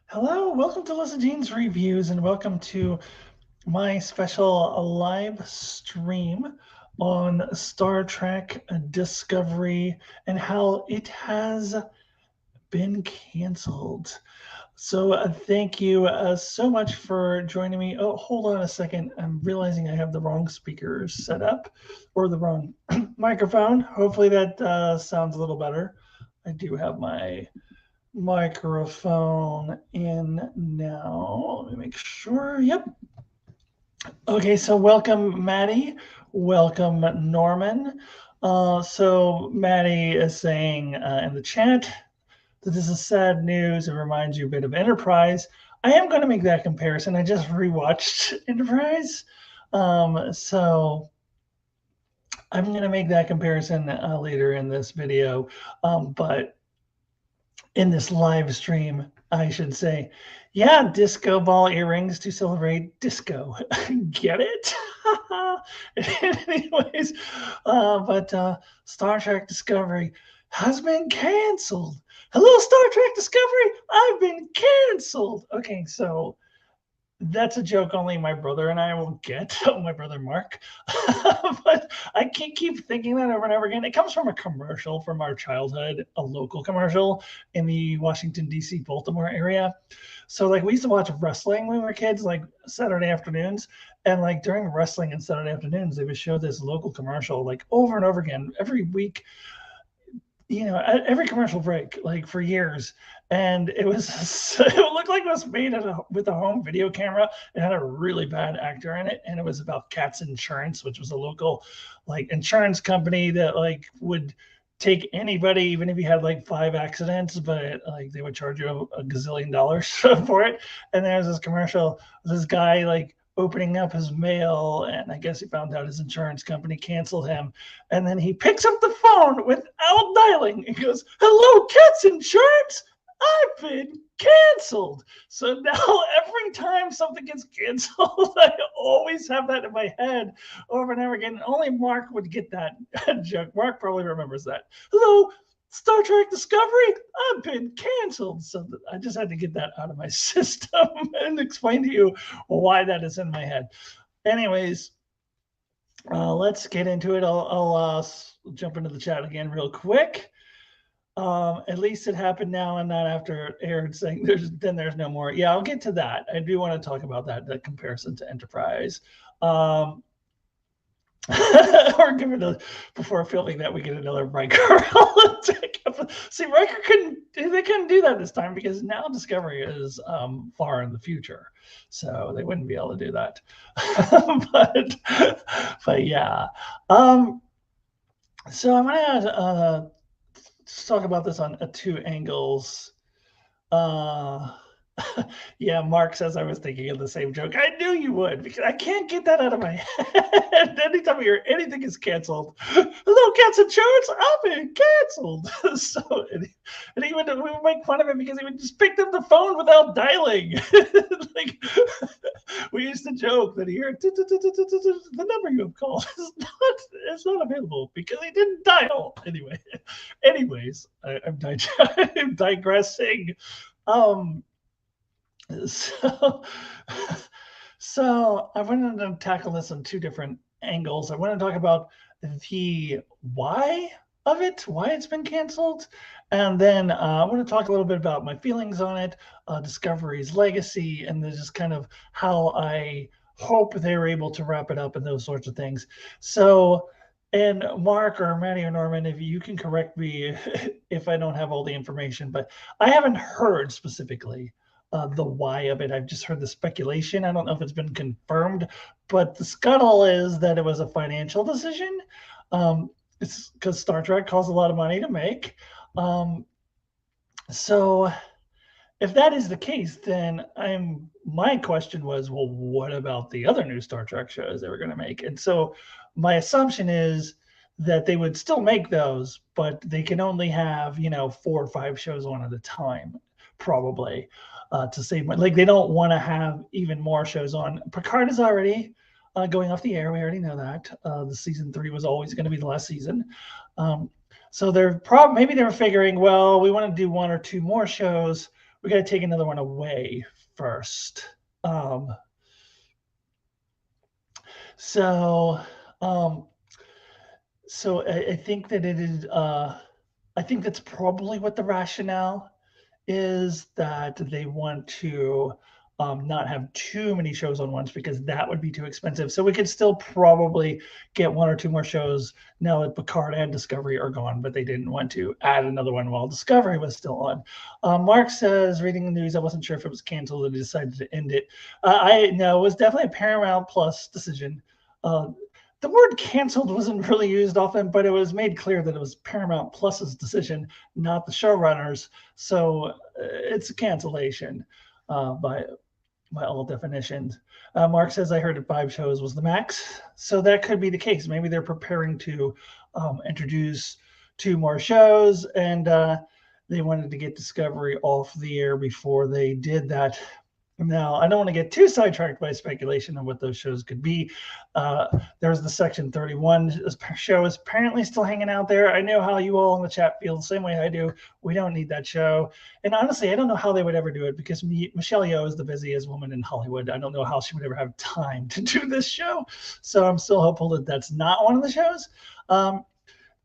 Hello, welcome to Alyssa Jean's Reviews, and welcome to my special live stream on Star Trek Discovery and how it has been canceled. So, thank you so much for joining me. Oh, hold on a second. I'm realizing I have the wrong speakers set up or the wrong microphone. Hopefully, that sounds a little better. I do have my microphone in now. Let me make sure. Yep. Okay, so welcome, Maddie. Welcome, Norman. So Maddie is saying in the chat that this is sad news. It reminds you a bit of Enterprise. I am going to make that comparison. I just rewatched Enterprise. So I'm going to make that comparison later in this video. But in this live stream, I should say. Yeah, disco ball earrings to celebrate disco. Get it? Anyways, but Star Trek Discovery has been canceled. Hello, Star Trek Discovery. I've been canceled. Okay, so that's a joke only my brother and I will get. My brother Mark. But I can't keep thinking that over and over again. It comes from a commercial from our childhood, a local commercial in the Washington, D.C., Baltimore area. So, like, we used to watch wrestling when we were kids, like Saturday afternoons. And, like, during wrestling and Saturday afternoons, they would show this local commercial, like, over and over again every week, at every commercial break, like for years. And it was, it looked like it was made with a home video camera. It had a really bad actor in it. And it was about Cat's Insurance, which was a local like insurance company that like would take anybody, even if you had like 5 accidents, but like they would charge you a gazillion dollars for it. And there's this commercial, this guy like opening up his mail, and I guess he found out his insurance company canceled him. And then he picks up the phone without dialing. He goes, "Hello, Cat's Insurance. I've been canceled." So now every time something gets canceled, I always have that in my head over and over again. Only Mark would get that joke. Mark probably remembers that. "Hello, Star Trek Discovery, I've been canceled." So I just had to get that out of my system and explain to you why that is in my head. Anyways, let's get into it. I'll jump into the chat again real quick. At least it happened now and not after it aired, saying there's no more. Yeah, I'll get to that. I do want to talk about that comparison to Enterprise. Or give it a, before filming that we get another Riker. See, Riker couldn't do that this time because now Discovery is far in the future, so they wouldn't be able to do that. but yeah. So I'm gonna talk about this on 2 angles. Yeah, Mark says I was thinking of the same joke. I knew you would because I can't get that out of my head. Anytime I hear anything is canceled, "Hello, Cat's Insurance, I've been canceled." So, and he would make fun of him because he would just pick up the phone without dialing. Like we used to joke that he heard the number you have called is not available because he didn't dial. Anyways, I'm digressing. So, so I wanted to tackle this on 2 different angles. I want to talk about the why of it, why it's been canceled, and then I want to talk a little bit about my feelings on it, Discovery's legacy, and then just kind of how I hope they were able to wrap it up and those sorts of things. So, and Mark or Maddie or Norman, if you can correct me if I don't have all the information, but I haven't heard specifically the why of it. I've just heard the speculation. I don't know if it's been confirmed, but the scuttle is that it was a financial decision. It's because Star Trek costs a lot of money to make. So if that is the case, then my question was, well, what about the other new Star Trek shows they were going to make? And so my assumption is that they would still make those, but they can only have 4 or 5 shows on at a time, probably, to save money. Like they don't want to have even more shows on. Picard is already going off the air. We already know that. The season 3 was always going to be the last season. So maybe they're figuring, well, we want to do 1 or 2 more shows we got to take another one away first. So, um, I think that it is. I think that's probably what the rationale is, that they want to not have too many shows on once because that would be too expensive. So we could still probably get one or two more shows now that Picard and Discovery are gone, but they didn't want to add another one while Discovery was still on. Mark says, reading the news, I wasn't sure if it was canceled and decided to end it. I no, it was definitely a Paramount Plus decision. The word canceled wasn't really used often, but it was made clear that it was Paramount Plus's decision, not the showrunners. So it's a cancellation by all definitions. Mark says, I heard that 5 shows was the max. So that could be the case. Maybe they're preparing to introduce 2 more shows, and they wanted to get Discovery off the air before they did that. Now, I don't want to get too sidetracked by speculation on what those shows could be. There's the Section 31 show is apparently still hanging out there. I know how you all in the chat feel the same way I do. We don't need that show. And honestly, I don't know how they would ever do it because Michelle Yeoh is the busiest woman in Hollywood. I don't know how she would ever have time to do this show. So I'm still hopeful that that's not one of the shows.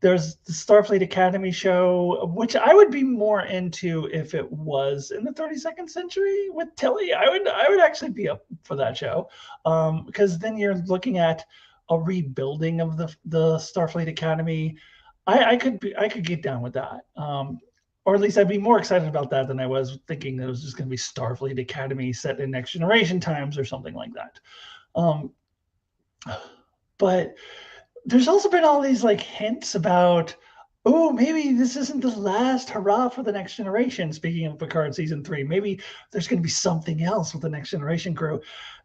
There's the Starfleet Academy show, which I would be more into if it was in the 32nd century with Tilly. I would actually be up for that show, because then you're looking at a rebuilding of the Starfleet Academy. I could get down with that, or at least I'd be more excited about that than I was thinking that it was just going to be Starfleet Academy set in Next Generation times or something like that. But there's also been all these like hints about, oh, maybe this isn't the last hurrah for the Next Generation. Speaking of Picard season 3, maybe there's going to be something else with the Next Generation crew.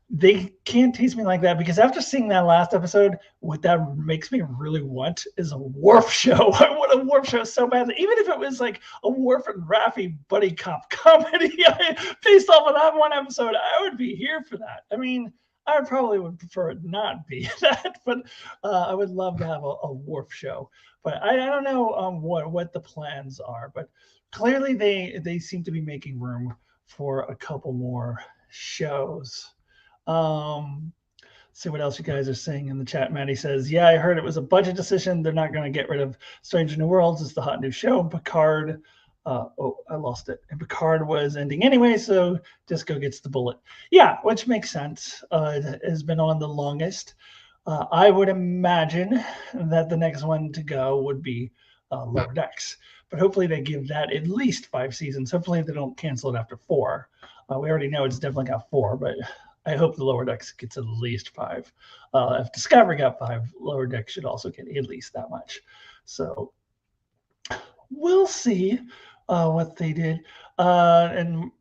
They can't tease me like that, because after seeing that last episode, what that makes me really want is a Worf show. I want a Worf show so badly, even if it was like a Worf and Raffi buddy cop comedy based off of that one episode. I would be here for that. I mean, I probably would prefer it not be that, but I would love to have a Worf show. But I don't know what the plans are. But clearly they seem to be making room for a couple more shows. See what else you guys are saying in the chat. Maddie says, yeah, I heard it was a budget decision. They're not going to get rid of Stranger New Worlds. It's the hot new show. Picard. Oh, I lost it. And Picard was ending anyway, so Disco gets the bullet. Yeah, which makes sense. It has been on the longest. I would imagine that the next one to go would be Lower Decks. But hopefully they give that at least 5 seasons. Hopefully they don't cancel it after 4. We already know it's definitely got 4, but I hope the Lower Decks gets at least 5. If Discovery got 5, Lower Decks should also get at least that much. So we'll see what they did. And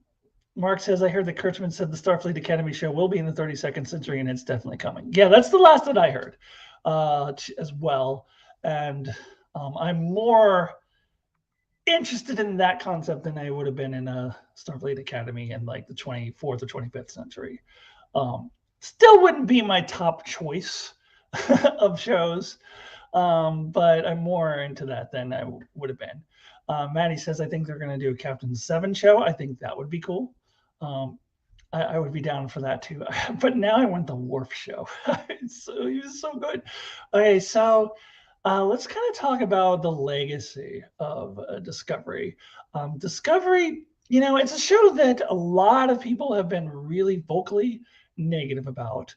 Mark says, I heard that Kurtzman said the Starfleet Academy show will be in the 32nd century, and it's definitely coming. Yeah, that's the last that I heard as well. And I'm more interested in that concept than I would have been in a Starfleet Academy in like the 24th or 25th century. Still wouldn't be my top choice of shows, but I'm more into that than I would have been. Maddie says, I think they're going to do a Captain 7 show. I think that would be cool. I would be down for that too. But now I want the Worf show. So he was so good. Okay, so let's kind of talk about the legacy of Discovery. Discovery, it's a show that a lot of people have been really vocally negative about.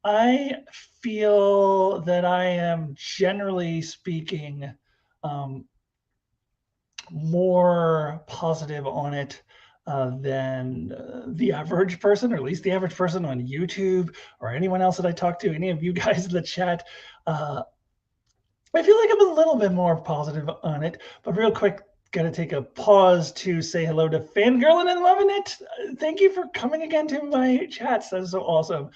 I feel that I am, generally speaking, more positive on it than the average person, or at least the average person on YouTube or anyone else that I talk to, any of you guys in the chat. I feel like I'm a little bit more positive on it. But real quick, got to take a pause to say hello to Fangirling and Loving It. Thank you for coming again to my chats. That is so awesome.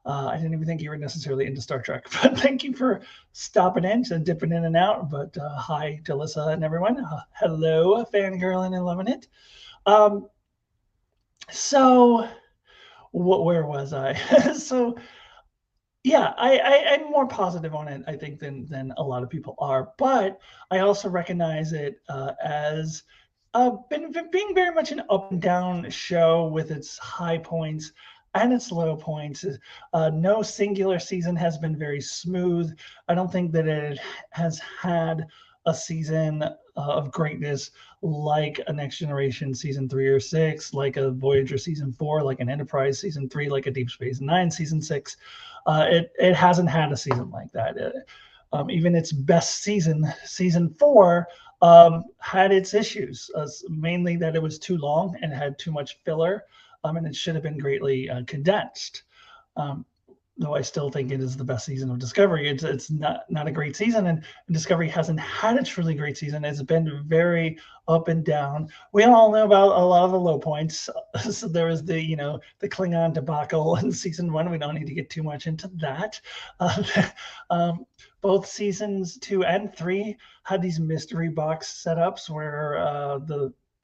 I didn't even think you were necessarily into Star Trek, but thank you for stopping in and dipping in and out. But hi to Alyssa and everyone. Hello, Fangirling and Loving It. So where was I? So yeah, I'm more positive on it, I think, than a lot of people are. But I also recognize it as been being very much an up and down show with its high points and its low points. No singular season has been very smooth. I don't think that it has had a season of greatness like a Next Generation season 3 or 6, like a Voyager season 4, like an Enterprise season 3, like a Deep Space Nine season 6. It hasn't had a season like that. Even its best season, season 4, had its issues, mainly that it was too long and had too much filler, and it should have been greatly condensed. Um, though I still think it is the best season of Discovery. It's not a great season, and Discovery hasn't had a truly great season. It's been very up and down. We all know about a lot of the low points. So there was the Klingon debacle in season 1. We don't need to get too much into that. Uh, um, both seasons 2 and 3 had these mystery box setups where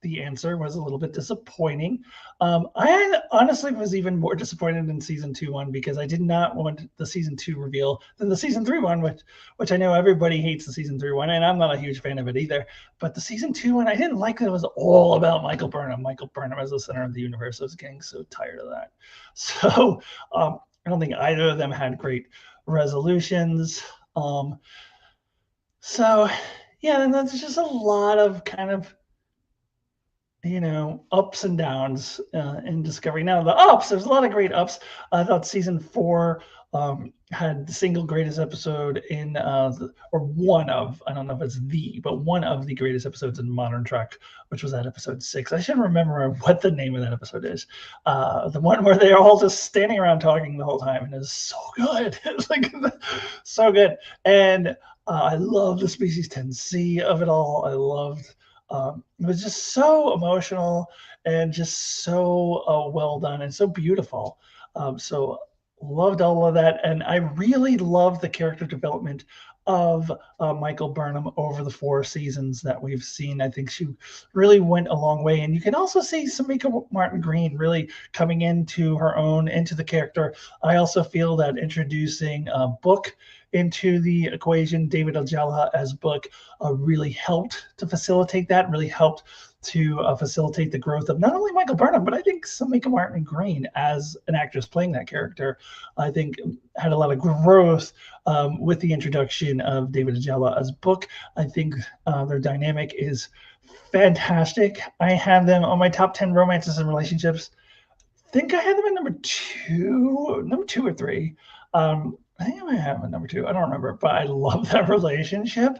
the answer was a little bit disappointing. I honestly was even more disappointed in season 2 one because I did not want the season 2 reveal than the season 3 one, which I know everybody hates the season 3 one, and I'm not a huge fan of it either. But the season 2 one, I didn't like that it was all about Michael Burnham. Michael Burnham as the center of the universe. I was getting so tired of that. So I don't think either of them had great resolutions. So yeah, and that's just a lot of kind of ups and downs in Discovery. Now the ups, there's a lot of great ups. I thought season 4 had the single greatest episode in, or one of, I don't know if it's but one of the greatest episodes in Modern Trek, which was that episode 6. I should remember what the name of that episode is. The one where they're all just standing around talking the whole time, and it's so good. It's like so good. And I love the Species 10C of it all. I loved. It was just so emotional and just so well done and so beautiful. So loved all of that, and I really loved the character development of Michael Burnham over the 4 seasons that we've seen. I think she really went a long way, and you can also see Samika Martin Green really coming into her own, into the character. I also feel that introducing Book into the equation, David Ajala as Book, really helped to facilitate that, really helped to facilitate the growth of not only Michael Burnham, but I think Samika Martin Green as an actress playing that character. I think had a lot of growth with the introduction of David Ajala as Book. I think their dynamic is fantastic. I have them on my top 10 romances and relationships. I think I had them at number two or 3. I think I might have a number 2. I don't remember, but I love that relationship.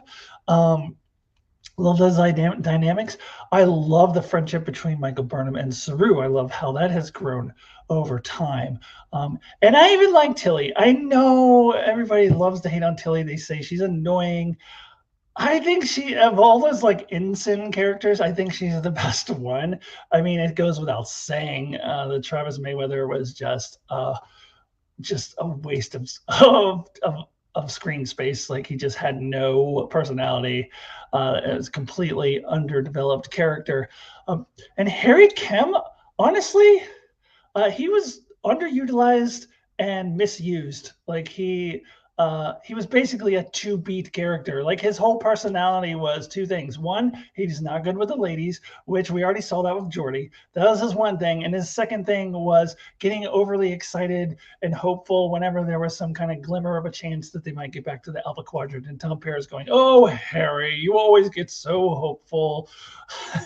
Love those dynamics. I love the friendship between Michael Burnham and Saru. I love how that has grown over time. And I even like Tilly. I know everybody loves to hate on Tilly. They say she's annoying. I think she, of all those like ensign characters, I think she's the best one. I mean, it goes without saying that Travis Mayweather was just a waste of screen space. Like he just had no personality. It was completely underdeveloped character. And Harry Kim, honestly, he was underutilized and misused. Like he was basically a 2-beat character. Like his whole personality was 2 things. One, he's not good with the ladies, which we already saw that with Geordi. That was his one thing. And his second thing was getting overly excited and hopeful whenever there was some kind of glimmer of a chance that they might get back to the Alpha Quadrant. And Tom Paris going, "Oh, Harry, you always get so hopeful."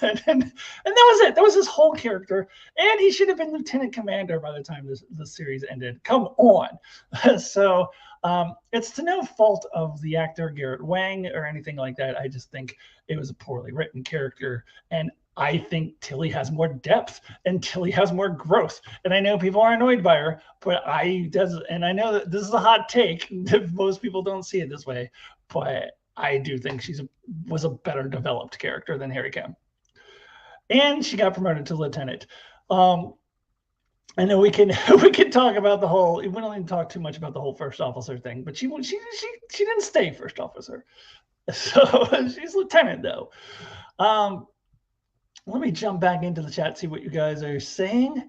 and that was it. That was his whole character. And he should have been Lieutenant Commander by the time the series ended. Come on. So it's to no fault of the actor Garrett Wang or anything like that. I just think it was a poorly written character, and I think Tilly has more depth and Tilly has more growth. And I know people are annoyed by her, but I know that this is a hot take. Most people don't see it this way, but I do think was a better developed character than Harry Kim. And she got promoted to lieutenant. I know we can talk about the whole. We don't even talk too much about the whole first officer thing, but she didn't stay first officer, so she's lieutenant though. Let me jump back into the chat, see what you guys are saying.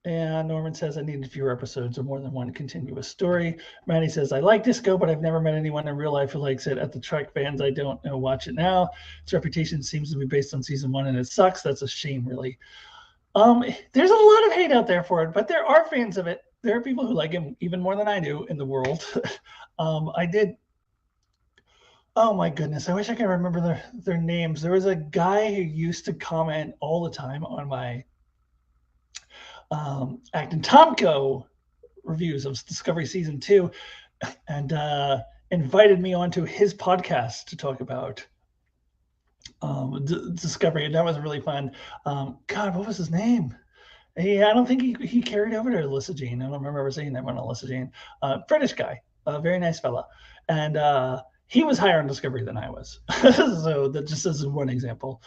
And Norman says, I needed fewer episodes or more than one continuous story. Maddie says, I like Disco, but I've never met anyone in real life who likes it. At the Trek fans, I don't know, watch it now. Its reputation seems to be based on season one, and it sucks. That's a shame, really. There's a lot of hate out there for it, but there are fans of it. There are people who like him even more than I do in the world. I did. Oh my goodness! I wish I could remember their names. There was a guy who used to comment all the time on my Acton Tomko reviews of Discovery season 2, and invited me onto his podcast to talk about Discovery, and that was really fun. God, what was his name? Yeah, I don't think he carried over to Alyssa Jean. I don't remember ever seeing that one on Alyssa Jean. British guy, a very nice fella, and he was higher on Discovery than I was. So that just is one example.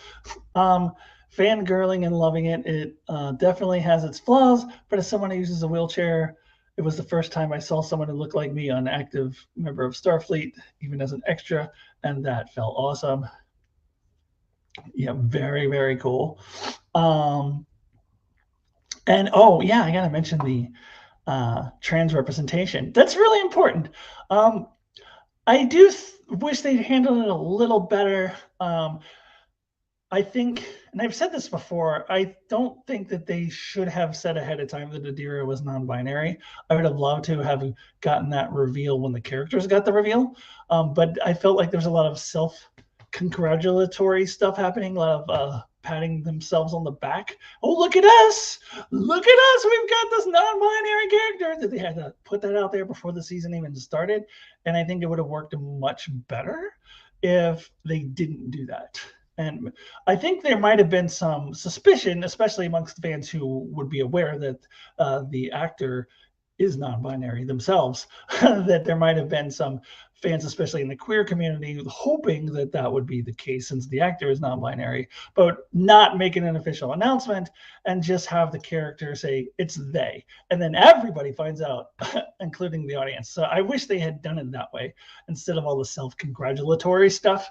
Fangirling and loving it. It definitely has its flaws, but as someone who uses a wheelchair, it was the first time I saw someone who looked like me on active member of Starfleet, even as an extra, and that felt awesome. Yeah, very, very cool. And oh yeah, I gotta mention the trans representation. That's really important. I do wish they'd handled it a little better. I think, and I've said this before, I don't think that they should have said ahead of time that Adira was non-binary. I would have loved to have gotten that reveal when the characters got the reveal. But I felt like there's a lot of self-congratulatory stuff happening, a lot of patting themselves on the back. Oh, look at us! Look at us! We've got this non-binary character. That they had to put that out there before the season even started. And I think it would have worked much better if they didn't do that. And I think there might have been some suspicion, especially amongst fans who would be aware that the actor is non-binary themselves, that there might have been some fans, especially in the queer community, hoping that that would be the case since the actor is non-binary, but not making an official announcement and just have the character say it's they. And then everybody finds out, including the audience. So I wish they had done it that way instead of all the self-congratulatory stuff.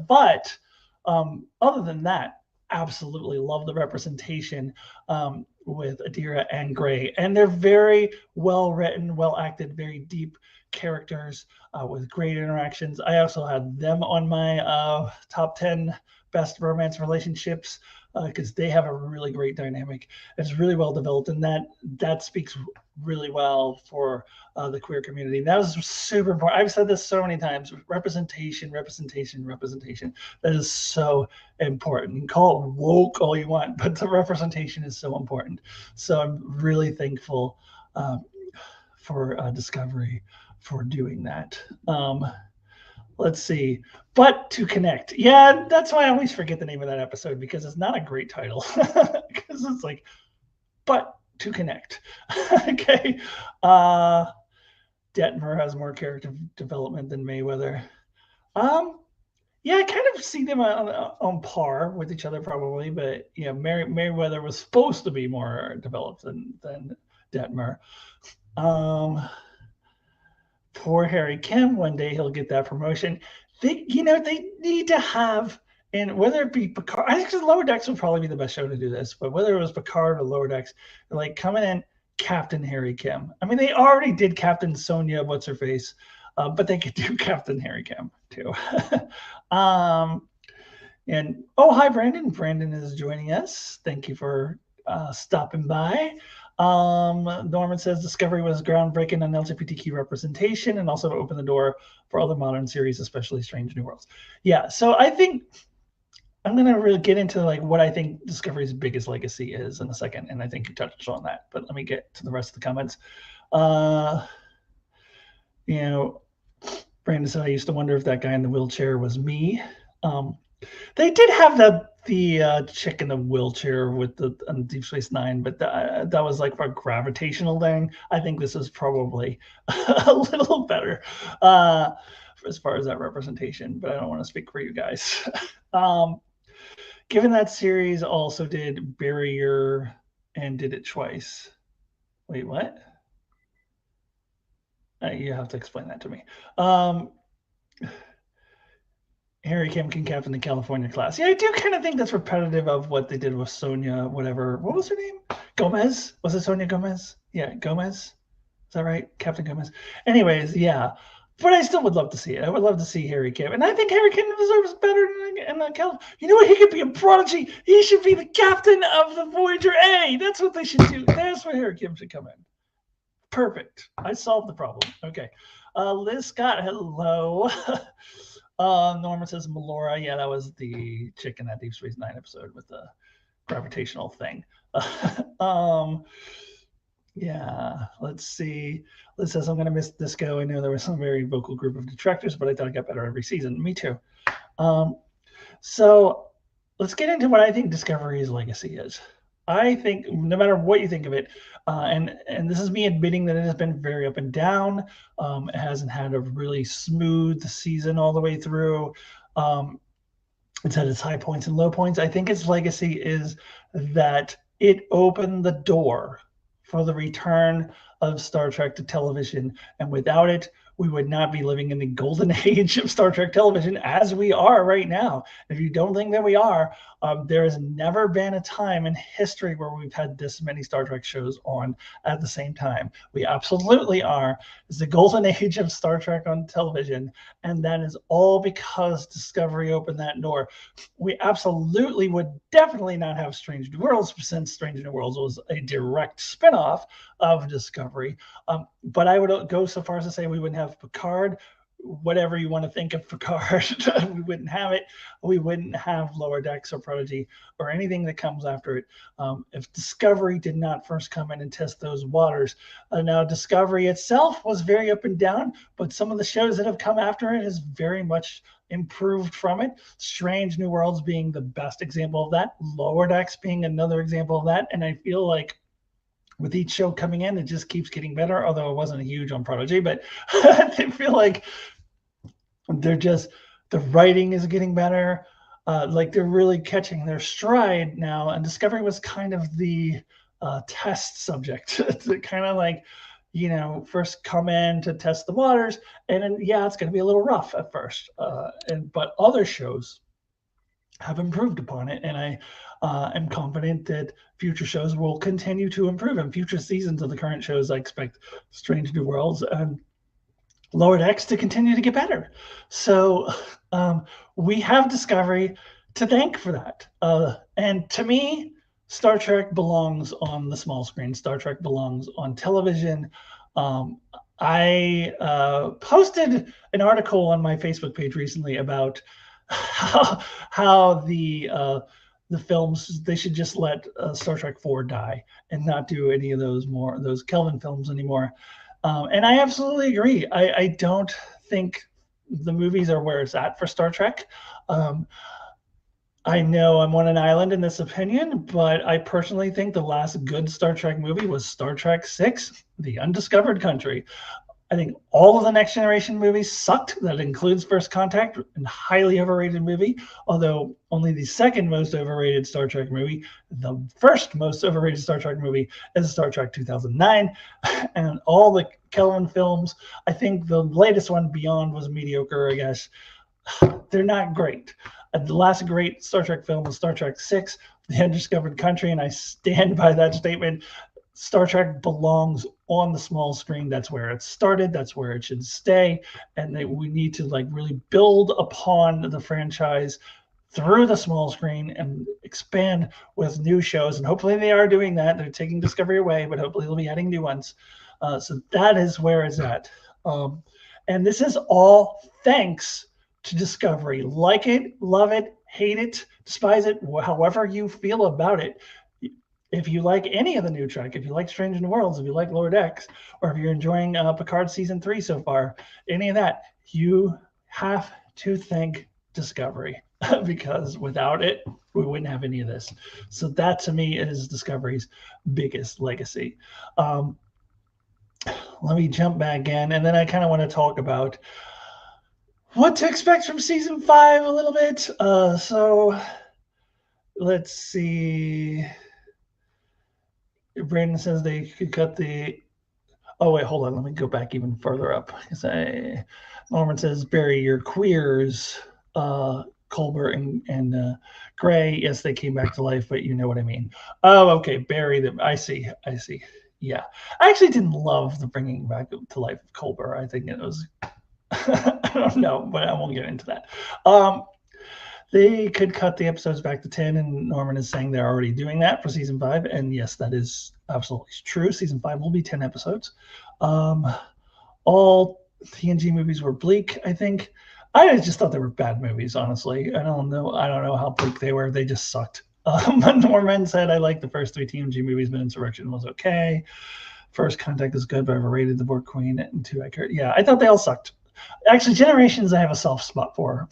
But other than that, absolutely love the representation with Adira and Gray. And they're very well written, well acted, very deep characters with great interactions. I also had them on my top 10 best romance relationships because they have a really great dynamic. It's really well developed, and that speaks really well for the queer community. That was super important. I've said this so many times: representation, representation, representation. That is so important. You can call it woke all you want, but the representation is so important. So I'm really thankful for Discovery for doing that. Let's see. But to connect. Yeah, that's why I always forget the name of that episode, because it's not a great title. Because it's like, but to connect. Okay. Detmer has more character development than Mayweather. Yeah, I kind of see them on par with each other probably, but yeah, Mayweather was supposed to be more developed than Detmer. Poor Harry Kim. One day he'll get that promotion. They need to have, and whether it be Picard, I think Lower Decks would probably be the best show to do this, but whether it was Picard or Lower Decks, like coming in Captain Harry Kim. I mean, they already did Captain Sonia, what's her face, but they could do Captain Harry Kim too. And oh, hi, Brandon. Brandon is joining us. Thank you for stopping by. Norman says Discovery was groundbreaking on LGBTQ representation and also to open the door for other modern series, especially Strange New Worlds. Yeah, so I think I'm going to really get into like what I think Discovery's biggest legacy is in a second, and I think you touched on that. But let me get to the rest of the comments. Brandon said, I used to wonder if that guy in the wheelchair was me. They did have the chick in the wheelchair with the on Deep Space Nine, but that was like for a gravitational thing. I think this is probably a little better as far as that representation, but I don't want to speak for you guys. Given that series also did Barrier and did it twice. Wait, what? You have to explain that to me. Harry Kim can captain the California class. Yeah, I do kind of think that's repetitive of what they did with Sonia, whatever. What was her name? Gomez? Was it Sonia Gomez? Yeah, Gomez. Is that right? Captain Gomez. Anyways, yeah. But I still would love to see it. I would love to see Harry Kim. And I think Harry Kim deserves better than Cal. You know what? He could be a prodigy. He should be the captain of the Voyager A. That's what they should do. That's where Harry Kim should come in. Perfect. I solved the problem. Okay. Liz Scott, hello. Norman says Melora. Yeah, that was the chick in that Deep Space Nine episode with the gravitational thing. Yeah, let's see. Liz says, I'm going to miss Disco. I know there was some very vocal group of detractors, but I thought it got better every season. Me too. So let's get into what I think Discovery's legacy is. I think no matter what you think of it, and this is me admitting that it has been very up and down. It hasn't had a really smooth season all the way through. It's had its high points and low points. I think its legacy is that it opened the door for the return of Star Trek to television, and without it, we would not be living in the golden age of Star Trek television as we are right now. If you don't think that we are, there has never been a time in history where we've had this many Star Trek shows on at the same time. We absolutely are. It's the golden age of Star Trek on television, and that is all because Discovery opened that door. We absolutely would definitely not have Strange New Worlds, since Strange New Worlds was a direct spinoff of Discovery. But I would go so far as to say we wouldn't have Picard. Whatever you want to think of Picard, we wouldn't have it. We wouldn't have Lower Decks or Prodigy or anything that comes after it if Discovery did not first come in and test those waters. Now, Discovery itself was very up and down, but some of the shows that have come after it has very much improved from it. Strange New Worlds being the best example of that. Lower Decks being another example of that. And I feel like with each show coming in, it just keeps getting better, although it wasn't huge on Prodigy, but I feel like the writing is getting better. Like they're really catching their stride now. And Discovery was kind of the test subject to kind of like, first come in to test the waters. And then, yeah, it's going to be a little rough at first. But other shows have improved upon it. And I am confident that future shows will continue to improve. And future seasons of the current shows, I expect Strange New Worlds and Lower Decks to continue to get better. So we have Discovery to thank for that. And to me, Star Trek belongs on the small screen. Star Trek belongs on television. I posted an article on my Facebook page recently about how the films, they should just let Star Trek 4 die and not do any of those Kelvin films anymore. And I absolutely agree. I don't think the movies are where it's at for Star Trek. I know I'm on an island in this opinion, but I personally think the last good Star Trek movie was Star Trek VI, The Undiscovered Country. I think all of the Next Generation movies sucked. That includes First Contact, a highly overrated movie, although only the second most overrated Star Trek movie, the first most overrated Star Trek movie is Star Trek 2009. And all the Kelvin films, I think the latest one, Beyond, was mediocre, I guess. They're not great. The last great Star Trek film was Star Trek VI, The Undiscovered Country, and I stand by that statement. Star Trek belongs on the small screen. That's where it started. That's where it should stay. And we need to really build upon the franchise through the small screen and expand with new shows. And hopefully they are doing that. They're taking Discovery away, but hopefully they'll be adding new ones. So that is where it's at. And this is all thanks to Discovery. Like it, love it, hate it, despise it, however you feel about it. If you like any of the new Trek, if you like Strange New Worlds, if you like Lower Decks, or if you're enjoying Picard Season 3 so far, any of that, you have to thank Discovery because without it, we wouldn't have any of this. So that to me is Discovery's biggest legacy. Let me jump back in, and then I kind of want to talk about what to expect from Season 5 a little bit. So let's see. Brandon says they could cut the. Oh wait, hold on. Let me go back even further up. Norman says bury your queers. Colbert and Gray. Yes, they came back to life, but you know what I mean. Oh, okay, bury them. I see. Yeah, I actually didn't love the bringing back to life of Colbert. I think it was I don't know, but I won't get into that. Um, they could cut the episodes back to 10, and Norman is saying they're already doing that for season 5. And yes, that is absolutely true. Season 5 will be 10 episodes. Um, all TNG movies were bleak, I think. I just thought they were bad movies, honestly. I don't know how bleak they were. They just sucked. Norman said, I like the first 3 TNG movies, but Insurrection was okay. First Contact is good, but I overrated the Borg Queen. And 2, I cared. Yeah, I thought they all sucked. Actually, Generations I have a soft spot for.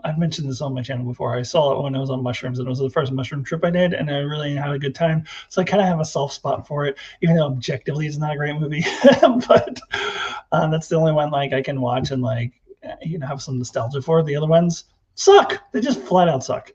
I've mentioned this on my channel before. I saw it when I was on mushrooms, and it was the first mushroom trip I did, and I really had a good time. So I kind of have a soft spot for it, even though objectively it's not a great movie. But that's the only one like I can watch and like have some nostalgia for. The other ones suck. They just flat out suck.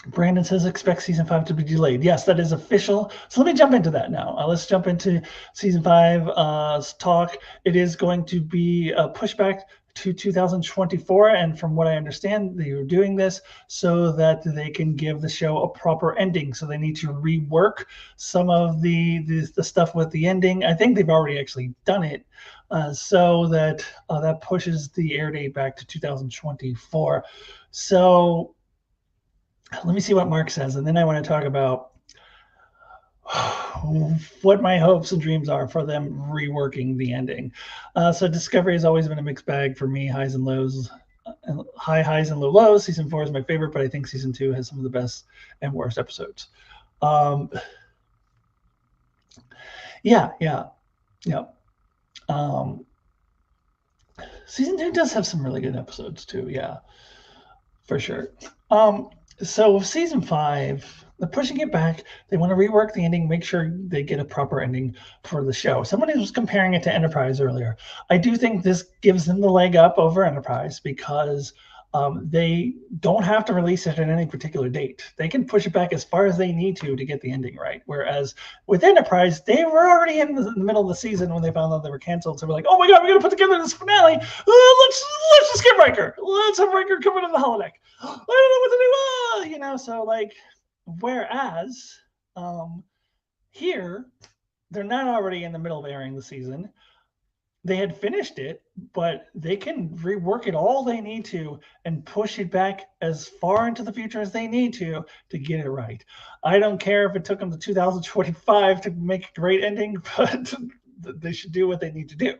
Brandon says expect season 5 to be delayed. Yes, that is official. So let me jump into that now. Let's jump into season 5 talk. It is going to be pushed back to 2024, and from what I understand, they are doing this so that they can give the show a proper ending. So they need to rework some of the stuff with the ending. I think they've already actually done it, so that that pushes the air date back to 2024. So let me see what Mark says, and then I want to talk about what my hopes and dreams are for them reworking the ending. So Discovery has always been a mixed bag for me, highs and lows, high highs and low lows. Season 4 is my favorite, but I think season 2 has some of the best and worst episodes. Yeah. Season 2 does have some really good episodes too. Yeah, for sure. So season 5, they're pushing it back. They want to rework the ending, make sure they get a proper ending for the show. Somebody was comparing it to Enterprise earlier. I do think this gives them the leg up over Enterprise because they don't have to release it at any particular date. They can push it back as far as they need to get the ending right. Whereas with Enterprise, they were already in the middle of the season when they found out they were canceled. So we're like, oh my God, we're going to put together this finale. Let's just get Riker. Let's have Riker come into the holodeck. I don't know what to do. So like, whereas here, they're not already in the middle of airing the season. They had finished it, but they can rework it all they need to and push it back as far into the future as they need to get it right. I don't care if it took them to 2025 to make a great ending, but they should do what they need to do.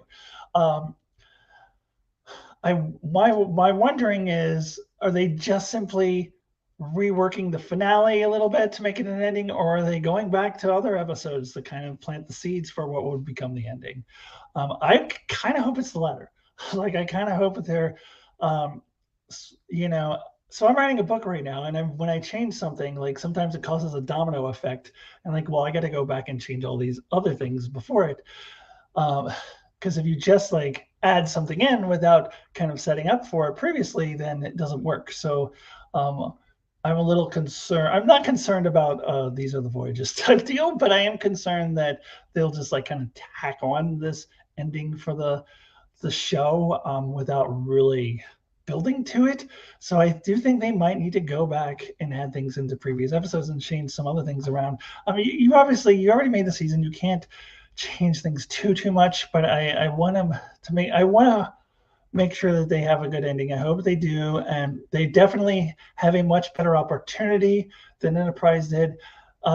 My wondering is, are they just simply reworking the finale a little bit to make it an ending, or are they going back to other episodes to kind of plant the seeds for what would become the ending? I kind of hope it's the latter. Like, I kind of hope that they're, so I'm writing a book right now, and when I change something, like sometimes it causes a domino effect, and like, well, I got to go back and change all these other things before it. Because if you just like add something in without kind of setting up for it previously, then it doesn't work. So I'm a little concerned. I'm not concerned about These Are the Voyages type deal, but I am concerned that they'll just like kind of tack on this ending for the show without really building to it. So I do think they might need to go back and add things into previous episodes and change some other things around. I mean, you already made the season. You can't change things too much, but I want them to I want to make sure that they have a good ending. I hope they do, and they definitely have a much better opportunity than Enterprise did.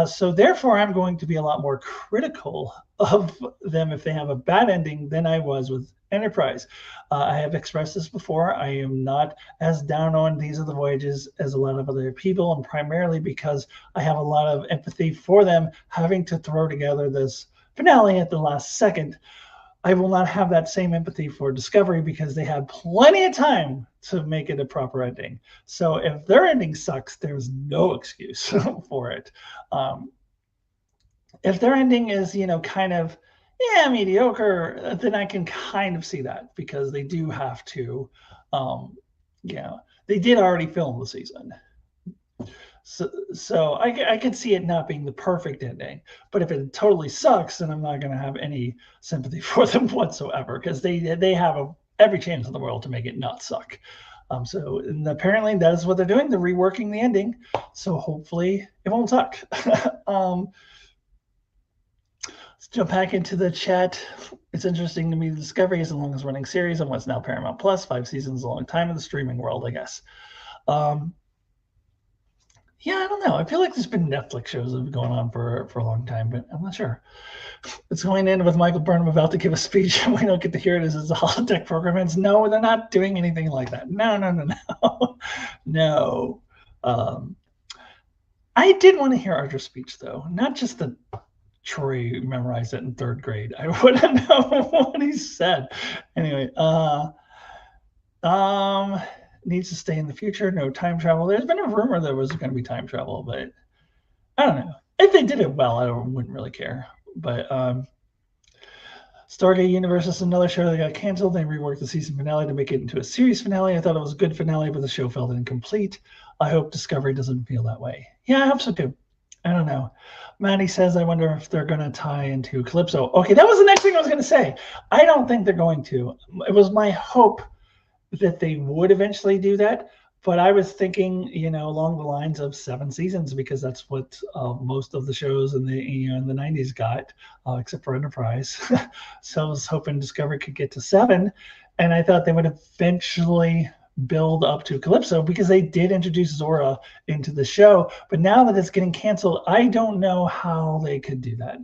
So therefore, I'm going to be a lot more critical of them if they have a bad ending than I was with Enterprise. I have expressed this before. I am not as down on These Are the Voyages as a lot of other people, and primarily because I have a lot of empathy for them having to throw together this finale at the last second. I will not have that same empathy for Discovery because they had plenty of time to make it a proper ending. So if their ending sucks, there's no excuse for it. If their ending is, kind of, mediocre, then I can kind of see that because they do have to, they did already film the season. So I could see it not being the perfect ending, but if it totally sucks, then I'm not going to have any sympathy for them whatsoever because they have every chance in the world to make it not suck. And apparently that is what they're doing. They're reworking the ending. So hopefully it won't suck. Let's jump back into the chat. It's interesting to me. Discovery is the longest running series on what's now Paramount Plus. 5 seasons, a long time in the streaming world, I guess. Yeah, I don't know. I feel like there's been Netflix shows that have been going on for a long time, but I'm not sure. It's going in with Michael Burnham about to give a speech, and we don't get to hear it as a holodeck program ends. No, they're not doing anything like that. No. No. I did want to hear Archer's speech, though. Not just that Troy memorized it in 3rd grade. I want to know what he said. Anyway, needs to stay in the future. No time travel. There's been a rumor there was going to be time travel, but I don't know. If they did it well, I wouldn't really care. But Stargate Universe is another show that got canceled. They reworked the season finale to make it into a series finale. I thought it was a good finale, but the show felt incomplete. I hope Discovery doesn't feel that way. Yeah, I hope so too. I don't know. Maddie says, I wonder if they're going to tie into Calypso. Okay, that was the next thing I was going to say. I don't think they're going to. It was my hope that they would eventually do that. But I was thinking, along the lines of 7 seasons, because that's what most of the shows in the 90s got, except for Enterprise. So I was hoping Discovery could get to 7, and I thought they would eventually build up to Calypso because they did introduce Zora into the show. But now that it's getting canceled, I don't know how they could do that.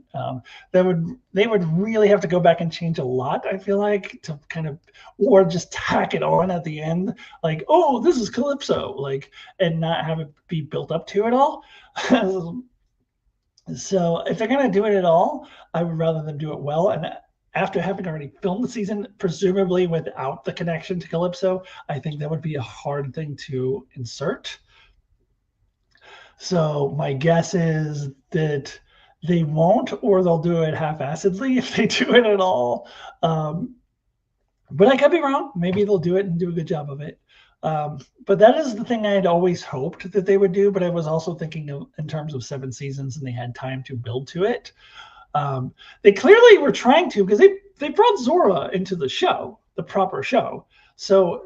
They would really have to go back and change a lot, I feel like, to kind of, or just tack it on at the end, like, oh, this is Calypso, and not have it be built up to it all. So if they're going to do it at all, I would rather them do it well. And after having already filmed the season, presumably without the connection to Calypso, I think that would be a hard thing to insert. So my guess is that they won't, or they'll do it half-assedly if they do it at all. But I could be wrong. Maybe they'll do it and do a good job of it. But that is the thing I had always hoped that they would do. But I was also thinking in terms of 7 seasons, and they had time to build to it. They clearly were trying to, because they brought Zora into the show, the proper show. So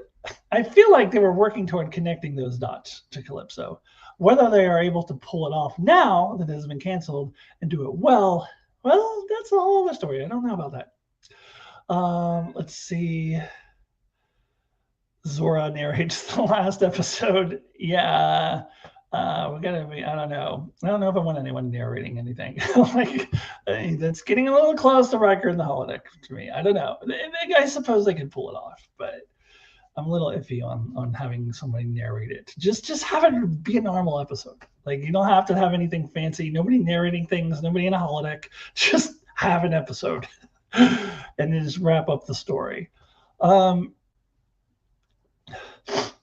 I feel like they were working toward connecting those dots to Calypso. Whether they are able to pull it off now that it has been canceled and do it well, that's a whole other story. I don't know about that. Let's see. Zora narrates the last episode. Yeah. We're gonna be. I don't know if I want anyone narrating anything. That's getting a little close to Riker and the holodeck to me. I don't know. I suppose they could pull it off, but I'm a little iffy on having somebody narrate it. Just have it be a normal episode. You don't have to have anything fancy. Nobody narrating things. Nobody in a holodeck. Just have an episode, and then just wrap up the story.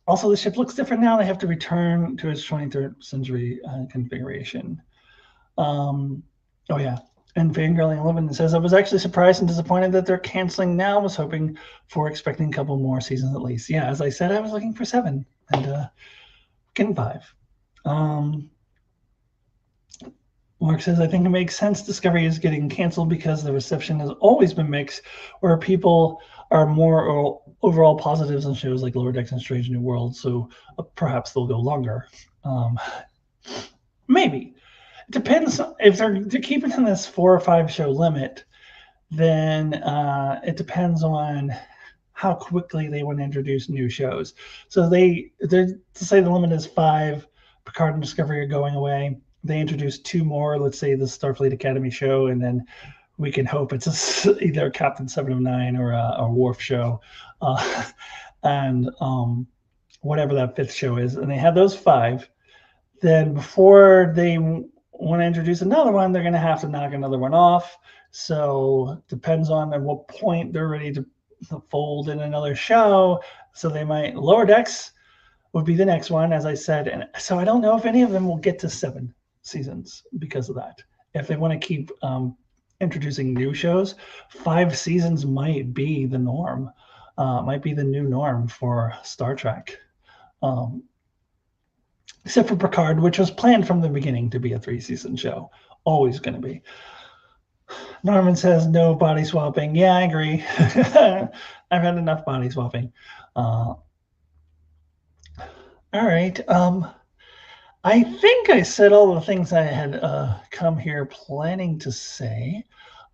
Also, the ship looks different now. They have to return to its 23rd century configuration. Oh, yeah. And Fangirling 11 says, I was actually surprised and disappointed that they're canceling now. I was expecting a couple more seasons at least. Yeah, as I said, I was looking for 7 and getting 5. Mark says, I think it makes sense Discovery is getting canceled because the reception has always been mixed, where people are more overall positives on shows like Lower Decks and Strange New Worlds, so perhaps they'll go longer. Maybe. It depends. If they're keeping in this 4 or 5 show limit, then it depends on how quickly they want to introduce new shows. So to say the limit is 5, Picard and Discovery are going away. They introduce 2 more, let's say the Starfleet Academy show, and then we can hope it's either Captain 709 or a Worf show, and whatever that 5th show is. And they have those 5. Then before they want to introduce another one, they're going to have to knock another one off. So depends on at what point they're ready to fold in another show. So they might, Lower Decks would be the next one, as I said. And so I don't know if any of them will get to 7 seasons because of that. If they want to keep introducing new shows, 5 seasons might be the norm, might be the new norm for Star Trek. Except for Picard, which was planned from the beginning to be a 3-season show. Always going to be. Norman says no body swapping. Yeah, I agree. I've had enough body swapping. All right. I think I said all the things I had come here planning to say.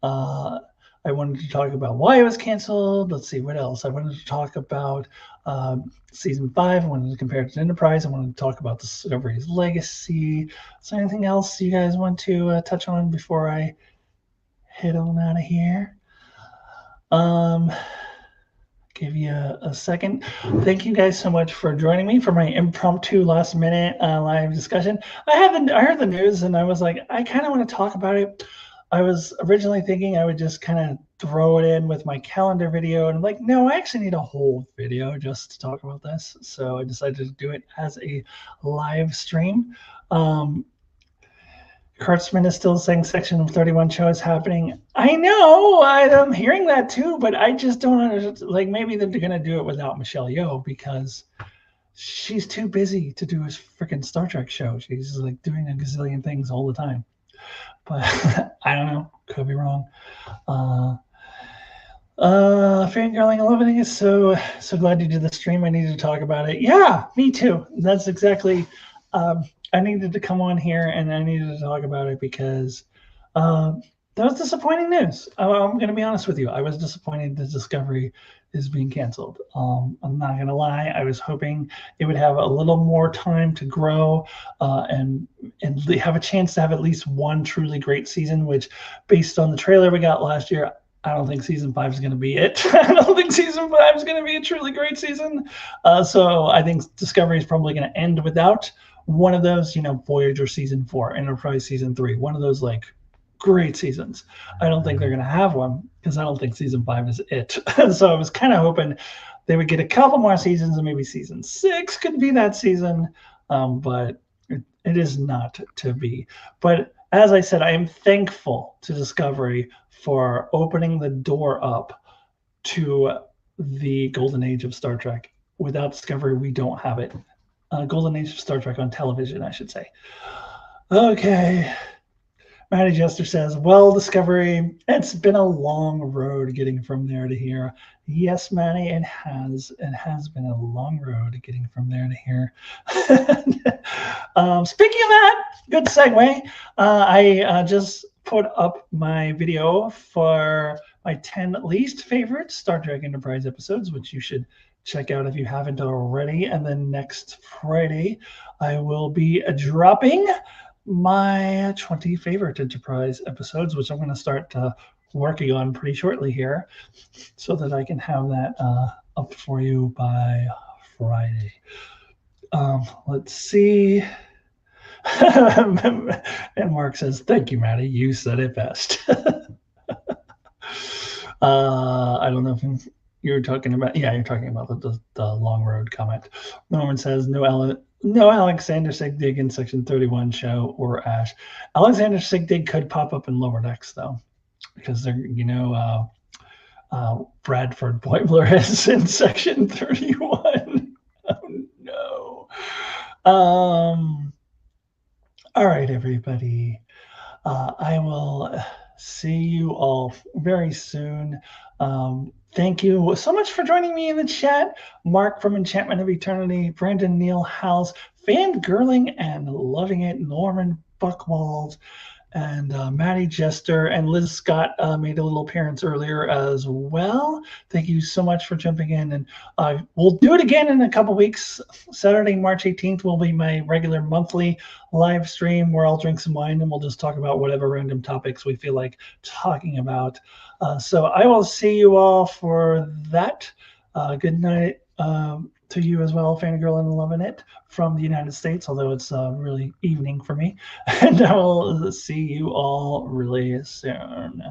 Uh, I wanted to talk about why it was canceled. Let's see, what else? I wanted to talk about season 5. I wanted to compare it to Enterprise. I wanted to talk about the Discovery's legacy. Is there anything else you guys want to touch on before I head on out of here? Um, give you a second. Thank you guys so much for joining me for my impromptu last minute live discussion. I heard the news and I was like, I kind of want to talk about it. I was originally thinking I would just kind of throw it in with my calendar video, and I'm like, no, I actually need a whole video just to talk about this. So I decided to do it as a live stream. Kurtzman is still saying Section 31 show is happening. I know, I'm hearing that too, but I just don't understand. Like, maybe they're going to do it without Michelle Yeoh because she's too busy to do a freaking Star Trek show. She's like doing a gazillion things all the time. But I don't know. Could be wrong. Fangirling and loving it. So glad you did the stream. I needed to talk about it. Yeah, me too. That's exactly. I needed to come on here and I needed to talk about it because that was disappointing news. I'm going to be honest with you. I was disappointed that Discovery is being canceled. I'm not going to lie. I was hoping it would have a little more time to grow and have a chance to have at least one truly great season, which, based on the trailer we got last year, I don't think season 5 is going to be it. I don't think season 5 is going to be a truly great season. So I think Discovery is probably going to end without one of those, Voyager season 4, Enterprise season 3, one of those like great seasons. I don't think they're going to have one because I don't think season 5 is it. So I was kind of hoping they would get a couple more seasons and maybe season 6 could be that season. But it is not to be. But as I said, I am thankful to Discovery for opening the door up to the golden age of Star Trek. Without Discovery, we don't have it. Golden age of Star Trek on television, I should say. Okay. Matty Jester says, well, Discovery, it's been a long road getting from there to here. Yes, Matty, it has. It has been a long road getting from there to here. Speaking of that, good segue. I just put up my video for my 10 least favorite Star Trek Enterprise episodes, which you should check out if you haven't already. And then next Friday, I will be dropping my 20 favorite Enterprise episodes, which I'm going to start working on pretty shortly here so that I can have that up for you by Friday. Let's see. And Mark says, thank you, Maddie. You said it best. I don't know if you're talking about, you're talking about the long road comment. Norman says, no Alexander Sigdig in Section 31 show or Ash. Alexander Sigdig could pop up in Lower Decks, though, because they're, Bradford Boimler is in Section 31. Oh, no. All right, everybody. I will see you all very soon. Thank you so much for joining me in the chat. Mark from Enchantment of Eternity, Brandon Neal Howes, Fangirling and Loving It, Norman Buckwald, and Maddie Jester, and Liz Scott made a little appearance earlier as well. Thank you so much for jumping in. And we'll do it again in a couple weeks. Saturday, March 18th will be my regular monthly live stream where I'll drink some wine and we'll just talk about whatever random topics we feel like talking about. So I will see you all for that. Good night to you as well, Fangirl and Loving It from the United States, although it's really evening for me. And I will see you all really soon.